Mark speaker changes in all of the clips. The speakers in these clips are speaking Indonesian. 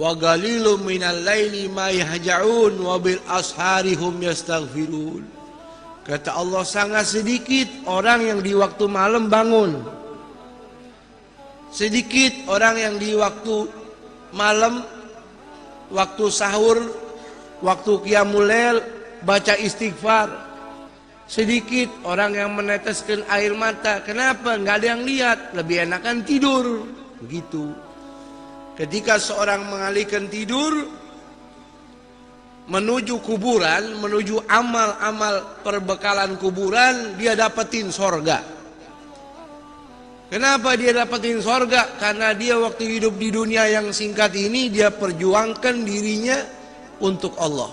Speaker 1: Wa qalilum minal laili ma yahja'un wa bil ashari hum yastaghfirun. Kata Allah, sangat sedikit orang yang di waktu malam bangun. Sedikit orang yang di waktu malam, waktu sahur, waktu qiyamul lail baca istighfar. Sedikit orang yang meneteskan air mata. Kenapa? Nggak ada yang lihat. Lebih enakan tidur. Begitu. Ketika seorang mengalihkan tidur menuju kuburan, menuju amal-amal perbekalan kuburan, dia dapetin sorga. Kenapa dia dapetin sorga? Karena dia waktu hidup di dunia yang singkat ini, dia perjuangkan dirinya untuk Allah.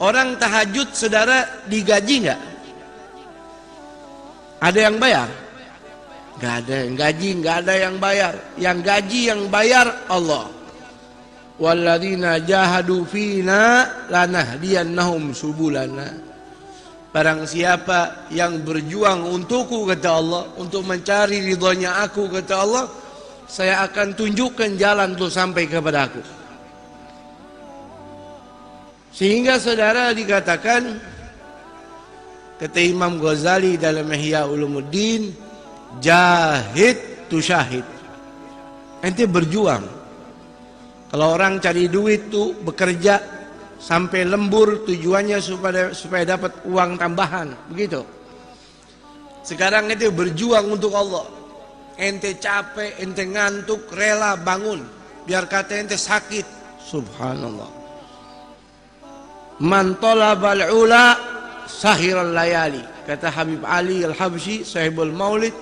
Speaker 1: Orang tahajud, saudara, digaji nggak? Ada yang bayar? Nggak ada yang gaji, nggak ada yang bayar. Yang gaji, yang bayar Allah. Walladzina jahadu fina lanahdiyannahum subulana. Barang siapa yang berjuang untukku, kata Allah, untuk mencari ridhonya aku, kata Allah, saya akan tunjukkan jalan untuk sampai kepada aku. Sehingga saudara dikatakan, kata Imam Ghazali dalam Ihya Ulumuddin, jahid tu syahid. Ente berjuang. Kalau orang cari duit tuh bekerja sampai lembur, tujuannya supaya dapat uang tambahan, begitu. Sekarang ente berjuang untuk Allah. Ente capek, ente ngantuk, rela bangun. Biar kata ente sakit. Subhanallah. Man talabal ula sahiral layali. Kata Habib Ali Al-Habsyi, sahibul maulid,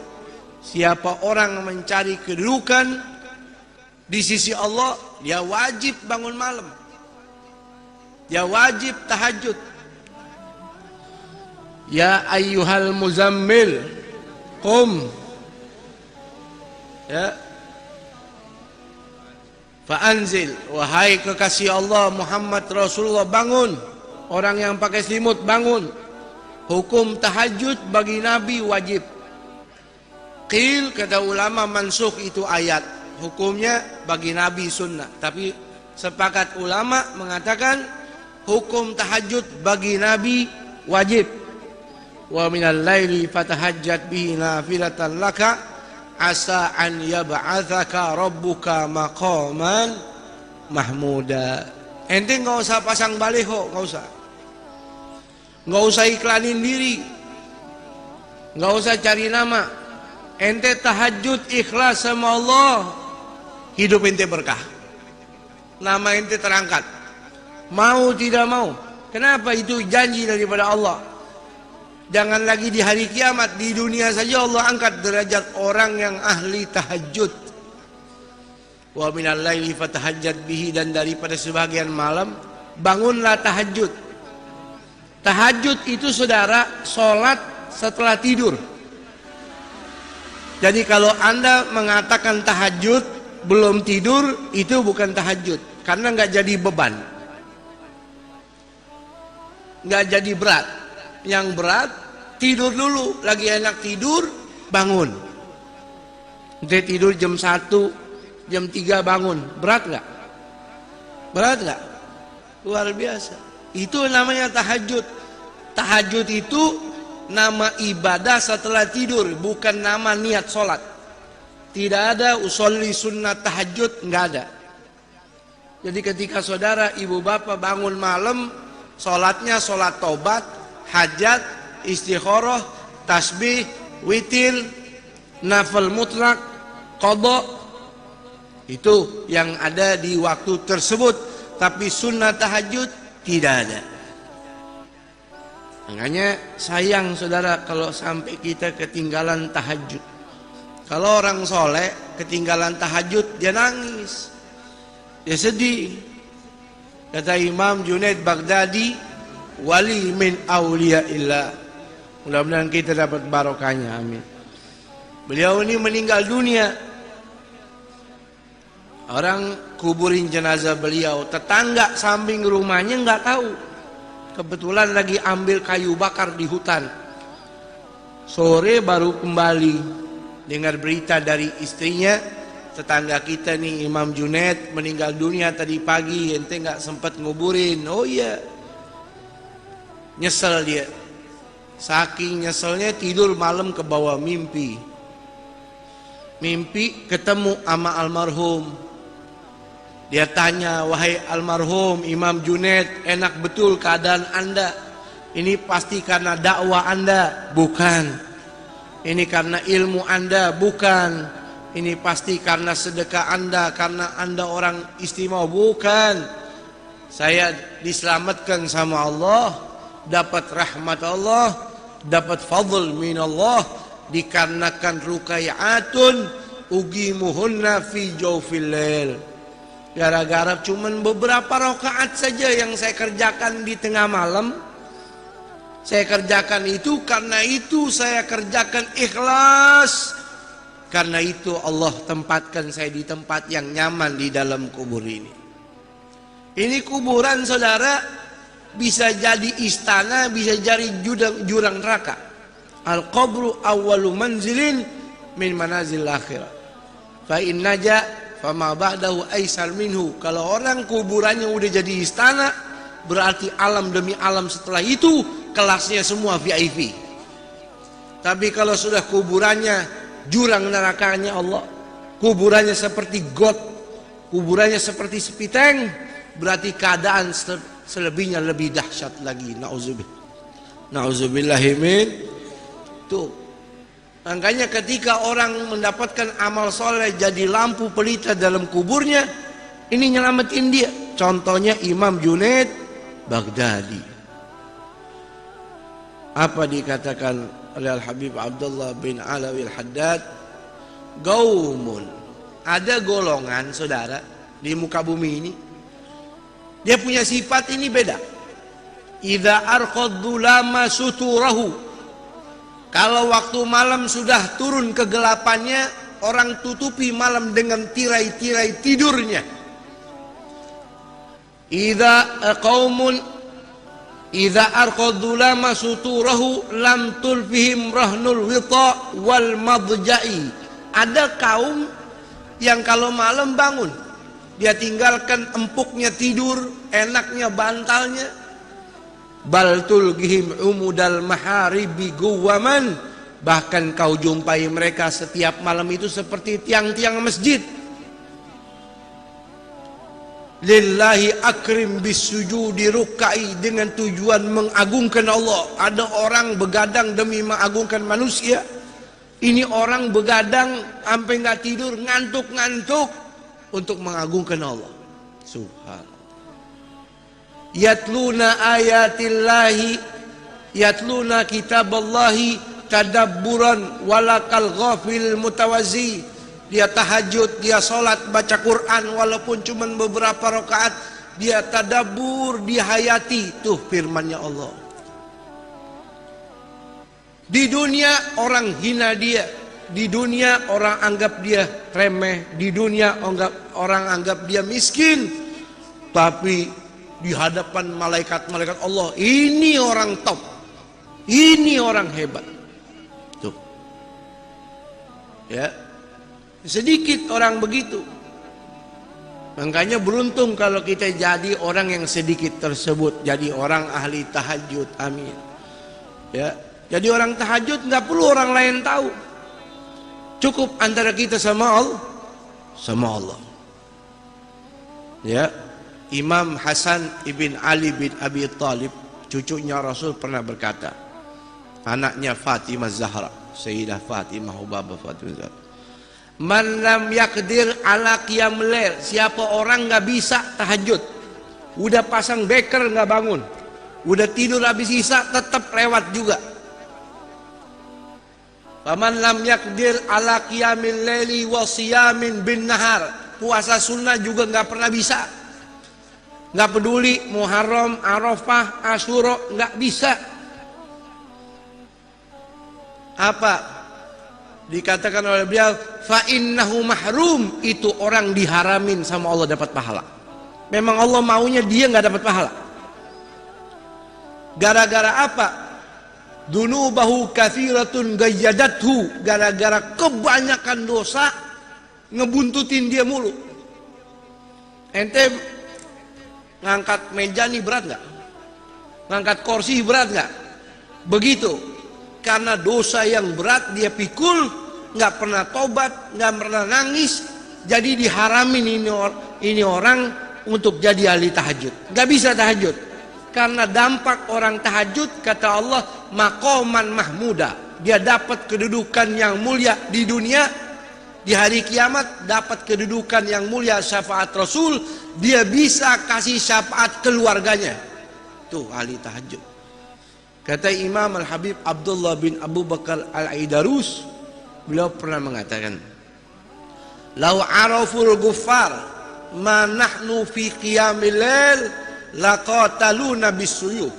Speaker 1: siapa orang mencari kedudukan di sisi Allah, dia wajib bangun malam. Dia wajib tahajud. Ya ayyuhal muzammil qum. Ya. Fa'anzil. Wahai kekasih Allah Muhammad Rasulullah, bangun. Orang yang pakai selimut, bangun. Hukum tahajud bagi Nabi wajib. Qil, kata ulama, mansukh itu ayat. Hukumnya bagi Nabi sunnah. Tapi sepakat ulama mengatakan hukum tahajud bagi Nabi wajib. Wa minal laili fatahajjat bihi nafilatan laka asa an yab'atsaka rabbuka maqaman mahmuda. Ente nggak usah pasang baliho, nggak usah. Nggak usah iklanin diri. Nggak usah cari nama. Ente tahajud ikhlas sama Allah, hidup ente berkah. Nama ente terangkat. Mau tidak mau. Kenapa? Itu janji daripada Allah. Jangan lagi di hari kiamat, di dunia saja Allah angkat derajat orang yang ahli tahajud. Wa minal laili fatahajjat bihi, dan daripada sebagian malam bangunlah tahajud. Tahajud itu saudara, sholat setelah tidur. Jadi kalau Anda mengatakan tahajud belum tidur, itu bukan tahajud, karena nggak jadi beban, nggak jadi berat. Yang berat tidur dulu, lagi enak tidur, bangun. Dia tidur jam 1, jam 3 bangun, berat nggak? Berat nggak? Luar biasa. Itu namanya tahajud. Tahajud itu nama ibadah setelah tidur, bukan nama niat sholat. Tidak ada usolli sunnah tahajud, nggak ada. Jadi ketika saudara ibu bapak bangun malam, sholatnya sholat tobat, hajat, istikharah, tasbih, witir, nafil mutlak, qadha. Itu yang ada di waktu tersebut. Tapi sunnah tahajud tidak ada. Makanya sayang saudara kalau sampai kita ketinggalan tahajud. Kalau orang soleh ketinggalan tahajud, dia nangis, dia sedih. Kata Imam Junaid Baghdadi, wali min awliyaillah. Mudah-mudahan kita dapat barokahnya, amin. Beliau ini meninggal dunia. Orang kuburin jenazah beliau, tetangga samping rumahnya nggak tahu. Kebetulan lagi ambil kayu bakar di hutan. Sore baru kembali, dengar berita dari istrinya, tetangga kita nih Imam Junaid meninggal dunia tadi pagi, ente nggak sempat nguburin. Oh iya, nyesel dia. Saking nyeselnya tidur malam ke bawah mimpi. Mimpi ketemu sama almarhum. Dia tanya, wahai almarhum Imam Junaid, enak betul keadaan Anda. Ini pasti karena dakwah Anda? Bukan. Ini karena ilmu Anda? Bukan. Ini pasti karena sedekah Anda, karena Anda orang istimewa? Bukan. Saya diselamatkan sama Allah, dapat rahmat Allah, dapat fadl min Allah, dikarenakan rukai'atun ugimuhunna fi jawfil lail. Gara-gara cuman beberapa rakaat saja yang saya kerjakan di tengah malam, saya kerjakan itu, karena itu saya kerjakan ikhlas. Karena itu Allah tempatkan saya di tempat yang nyaman di dalam kubur ini. Ini kuburan saudara bisa jadi istana, bisa jadi jurang neraka. Al-qabru awwalu manzilin min manazil akhirah. Fa in naja fama ba'dahu aisar minhu. Kalau orang kuburannya udah jadi istana, berarti alam demi alam setelah itu kelasnya semua VIP. Tapi kalau sudah kuburannya jurang nerakanya Allah, kuburannya seperti got, kuburannya seperti sepiteng, berarti keadaan selebihnya lebih dahsyat lagi. Nauzubillahi min. Tuh. Makanya ketika orang mendapatkan amal soleh jadi lampu pelita dalam kuburnya, ini nyelamatin dia. Contohnya Imam Junaid Baghdadi. Apa dikatakan oleh Al-Habib Abdullah bin Alawi Al-Haddad? Gaumun. Ada golongan saudara di muka bumi ini, dia punya sifat ini beda. Idza arqaddu lama suturahu. Kalau waktu malam sudah turun kegelapannya, orang tutupi malam dengan tirai-tirai tidurnya. Idza arqaddu lama suturahu lam tulfihim rahnul wita wal madja'i. Ada kaum yang kalau malam bangun, dia tinggalkan empuknya tidur, enaknya bantalnya. Bal tulgihim umudal maharibi guwaman. Bahkan kau jumpai mereka setiap malam itu seperti tiang-tiang masjid. Lillahi akrim bisujudi rukai, dengan tujuan mengagungkan Allah. Ada orang begadang demi mengagungkan manusia. Ini orang begadang sampai nggak tidur, ngantuk-ngantuk untuk mengagungkan Allah. Subhanallah. Yatluna ayatillahi, yatluna kitaballahi tadabburan walakal ghafil mutawazi. Dia tahajud, dia sholat, baca Quran walaupun cuma beberapa rakaat, dia tadabbur, dia hayati. Tuh firmannya Allah. Di dunia orang hina dia, di dunia orang anggap dia remeh, di dunia orang anggap dia miskin. Tapi di hadapan malaikat-malaikat Allah, ini orang top, ini orang hebat. Tuh. Ya. Sedikit orang begitu. Makanya beruntung kalau kita jadi orang yang sedikit tersebut, jadi orang ahli tahajud. Amin. Ya. Jadi orang tahajud nggak perlu orang lain tahu. Cukup antara kita sama Allah, sama Allah. Ya. Imam Hasan ibn Ali bin Abi Thalib, cucunya Rasul, pernah berkata, anaknya Fatimah Zahra, Sayyidah Fatimah Hubabah Fatimah Zahra, man lam yakdir ala qiyamul lail, siapa orang nggak bisa tahajud, udah pasang beker nggak bangun, udah tidur habis isya tetap lewat juga. Faman lam yakdir ala qiyamil laili wa siyamin bin nahar, puasa sunnah juga nggak pernah bisa. Nggak peduli Muharram, Arafah, Asyura, nggak bisa. Apa? Dikatakan oleh beliau, fa innahu mahrum, itu orang diharamin sama Allah dapat pahala. Memang Allah maunya dia nggak dapat pahala. Gara-gara apa? Dunubahu kathiratun gayyadathu, gara-gara kebanyakan dosa ngebuntutin dia mulu. Ente ngangkat meja nih berat nggak? Ngangkat kursi berat nggak? Begitu, karena dosa yang berat dia pikul, nggak pernah tobat, nggak pernah nangis, jadi diharamin ini orang untuk jadi ahli tahajud. Nggak bisa tahajud. Karena dampak orang tahajud, kata Allah, maqaman mahmuda, dia dapat kedudukan yang mulia di dunia, di hari kiamat dapat kedudukan yang mulia syafaat Rasul, dia bisa kasih syafaat keluarganya. Tuh ahli tahajud. Kata Imam Al-Habib Abdullah bin Abu Bakar Al-Aidarus, beliau pernah mengatakan, "Lau araful ghuffar ma nahnu fi qiyamil lail laqataluna bisuyuf."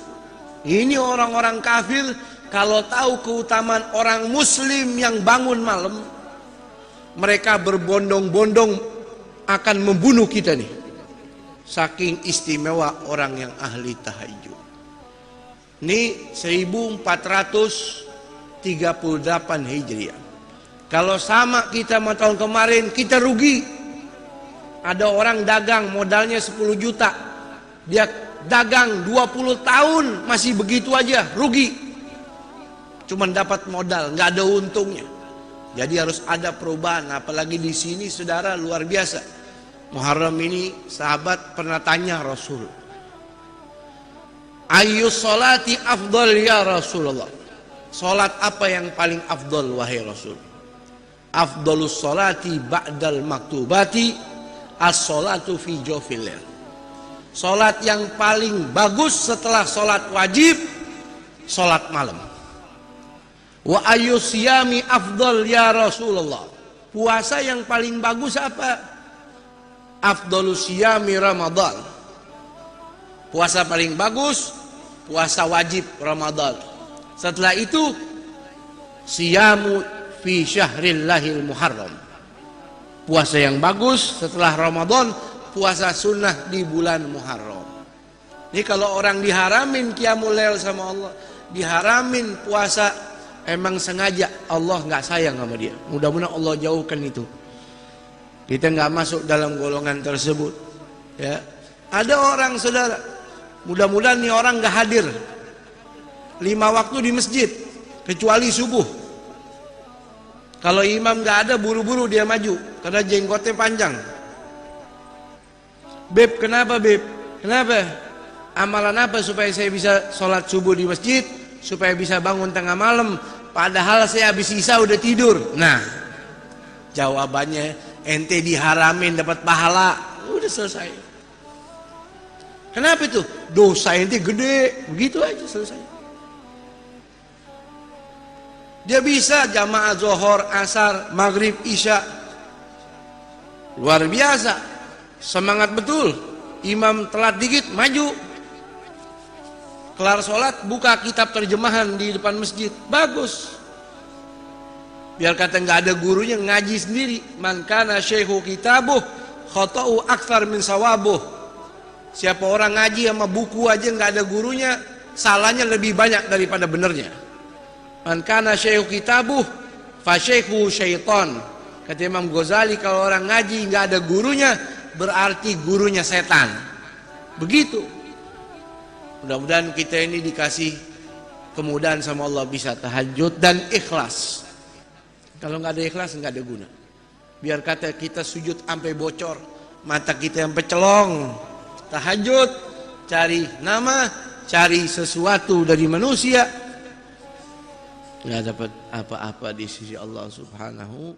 Speaker 1: Ini orang-orang kafir kalau tahu keutamaan orang muslim yang bangun malam, mereka berbondong-bondong akan membunuh kita nih. Saking istimewa orang yang ahli tahajud. Ini 1438 Hijriah. Kalau sama kita sama tahun kemarin, kita rugi. Ada orang dagang modalnya 10 juta. Dia dagang 20 tahun masih begitu aja, rugi. Cuman dapat modal, nggak ada untungnya. Jadi harus ada perubahan, apalagi di sini saudara luar biasa. Muharram ini sahabat pernah tanya Rasul, ayyus sholati afdal ya Rasulullah, salat apa yang paling afdal wahai Rasul? Afdalus sholati ba'dal maktubati as-sholatu fi jawfil lail. Salat yang paling bagus setelah salat wajib, salat malam. Wa ayyus siyami afdal ya Rasulullah, puasa yang paling bagus apa? Afdalus siyami Ramadan. Puasa paling bagus, puasa wajib Ramadan. Setelah itu siyamu fi syahrillahil muharram. Puasa yang bagus setelah Ramadan, puasa sunnah di bulan Muharram. Ini kalau orang diharamin qiyamul lail sama Allah, diharamin puasa, emang sengaja Allah nggak sayang sama dia. Mudah-mudahan Allah jauhkan itu. Kita nggak masuk dalam golongan tersebut. Ya, ada orang saudara, mudah-mudahan nih orang nggak hadir 5 waktu di masjid kecuali subuh. Kalau imam nggak ada, buru-buru dia maju karena jenggotnya panjang. Beb, kenapa beb? Kenapa? Amalan apa supaya saya bisa sholat subuh di masjid, supaya bisa bangun tengah malam, padahal saya habis isya udah tidur? Nah, jawabannya, ente diharamin dapat pahala, udah selesai. Kenapa itu? Dosa ente gede, begitu aja selesai. Dia bisa jamaah zuhur, asar, maghrib, isya, luar biasa, semangat betul. Imam telat dikit, maju. Kelar sholat, buka kitab terjemahan di depan masjid, bagus. Biar kata nggak ada gurunya, ngaji sendiri. Man kana syekhu kitabuh khata'u aktsar min sawabuh. Siapa orang ngaji sama buku aja nggak ada gurunya, salahnya lebih banyak daripada benernya. Man kana syekhu kitabuh fa syekhu syaitan. Kata Imam Ghazali, kalau orang ngaji nggak ada gurunya, berarti gurunya setan. Begitu. Mudah-mudahan kita ini dikasih kemudahan sama Allah, bisa tahajud dan ikhlas. Kalau nggak ada ikhlas nggak ada guna. Biar kata kita sujud sampai bocor, mata kita sampai celong. Tahajud, cari nama, cari sesuatu dari manusia, nggak dapat apa-apa di sisi Allah Subhanahu